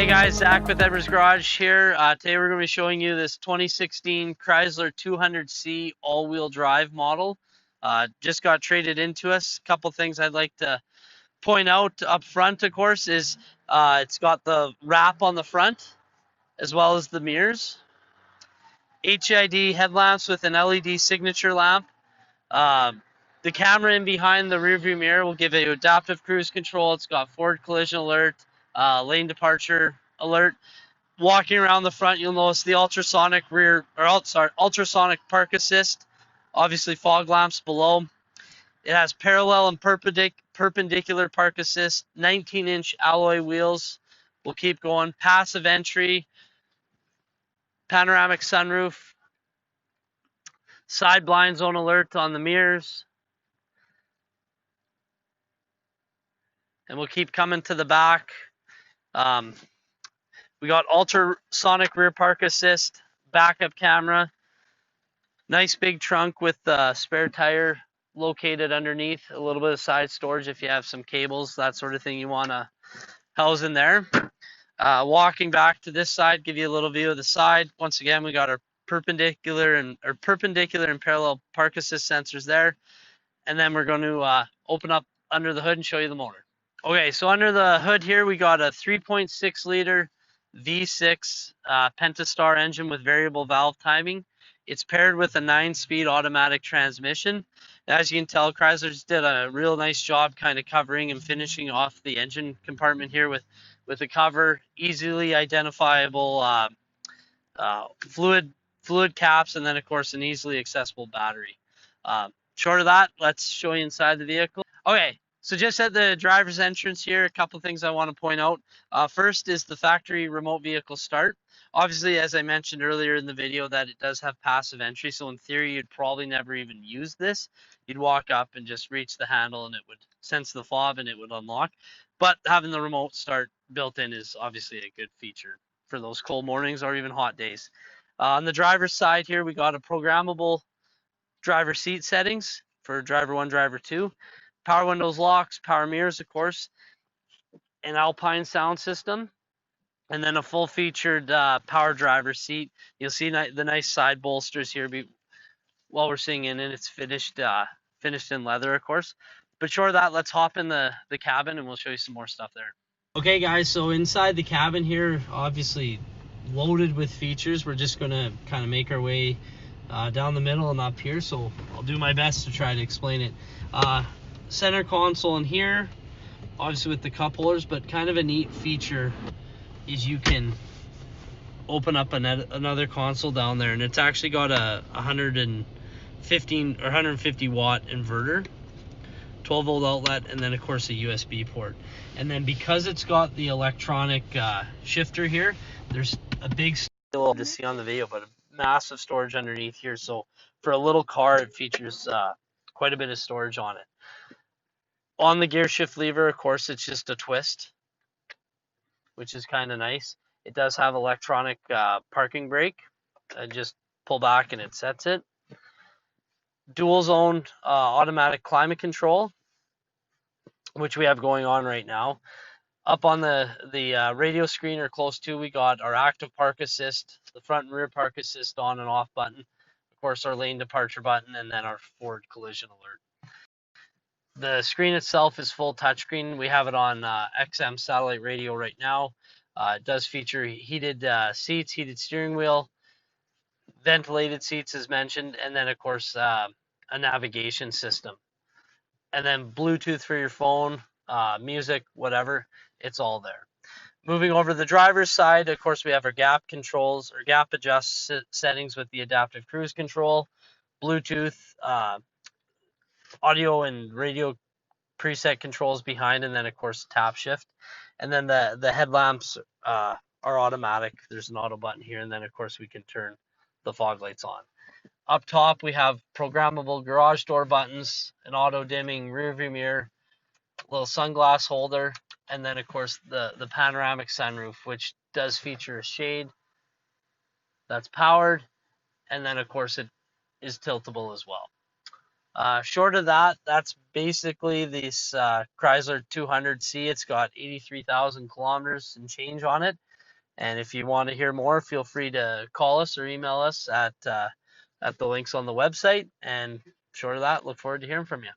Hey guys, Zach with Edwards Garage here. Today we're going to be showing you this 2016 Chrysler 200C all-wheel drive model. Just got traded into us. A couple things I'd like to point out up front, of course, is it's got the wrap on the front as well as the mirrors. HID headlamps with an LED signature lamp. The camera in behind the rearview mirror will give you adaptive cruise control. It's got forward collision alert, lane departure alert. Walking around the front, you'll notice the ultrasonic ultrasonic park assist. Obviously, fog lamps below. It has parallel and perpendicular park assist. 19-inch alloy wheels. We'll keep going. Passive entry. Panoramic sunroof. Side blind zone alert on the mirrors. And we'll keep coming to the back. We got ultrasonic rear park assist, backup camera, nice big trunk with the spare tire located underneath, a little bit of side storage if you have some cables, that sort of thing you want to house in there. Walking back to this side, give you a little view of the side. Once again, we got our perpendicular and parallel park assist sensors there. And then we're going to open up under the hood and show you the motor. Okay, so under the hood here, we got a 3.6 liter V6 Pentastar engine with variable valve timing. It's paired with a 9-speed automatic transmission. As you can tell, Chrysler just did a real nice job kind of covering and finishing off the engine compartment here with a cover, easily identifiable fluid caps, and then of course an easily accessible battery. Short of that, let's show you inside the vehicle. Okay. So just at the driver's entrance here, a couple of things I want to point out. First is the factory remote vehicle start. Obviously, as I mentioned earlier in the video, that it does have passive entry. So in theory, you'd probably never even use this. You'd walk up and just reach the handle and it would sense the fob and it would unlock. But having the remote start built in is obviously a good feature for those cold mornings or even hot days. On the driver's side here, we got a programmable driver seat settings for driver 1, driver 2. Power windows, locks, power mirrors, of course, an Alpine sound system, and then a full-featured power driver seat. You'll see the nice side bolsters here while we're sitting in it. It's finished in leather, of course. But short of that, let's hop in the cabin and we'll show you some more stuff there. Okay, guys, so inside the cabin here, obviously loaded with features. We're just going to kind of make our way down the middle and up here, so I'll do my best to try to explain it. Center console in here, obviously with the cup holders, but kind of a neat feature is you can open up another console down there, and it's actually got a 150 watt inverter, 12 volt outlet, and then of course a USB port. And then because it's got the electronic shifter here, there's a big, you'll just see on the video, but a massive storage underneath here. So for a little car, it features quite a bit of storage on it. On the gear shift lever, of course, it's just a twist, which is kind of nice. It does have electronic parking brake. I just pull back and it sets it. Dual zone automatic climate control, which we have going on right now. Up on the radio screen or close to, we got our active park assist, the front and rear park assist on and off button, of course our lane departure button, and then our forward collision alert. The screen itself is full touchscreen. We have it on XM satellite radio right now. It does feature heated seats, heated steering wheel, ventilated seats as mentioned, and then of course a navigation system. And then Bluetooth for your phone, music, whatever, it's all there. Moving over to the driver's side, of course, we have our gap controls or gap adjust settings with the adaptive cruise control, Bluetooth, audio and radio preset controls behind, and then of course tap shift. And then the headlamps are automatic. There's an auto button here, and then of course we can turn the fog lights on. Up top we have programmable garage door buttons, an auto dimming rear view mirror, little sunglass holder, and then of course the panoramic sunroof, which does feature a shade that's powered, and then of course it is tiltable as well. Short of that, that's basically this Chrysler 200C. It's got 83,000 kilometers and change on it. And if you want to hear more, feel free to call us or email us at the links on the website. And short of that, look forward to hearing from you.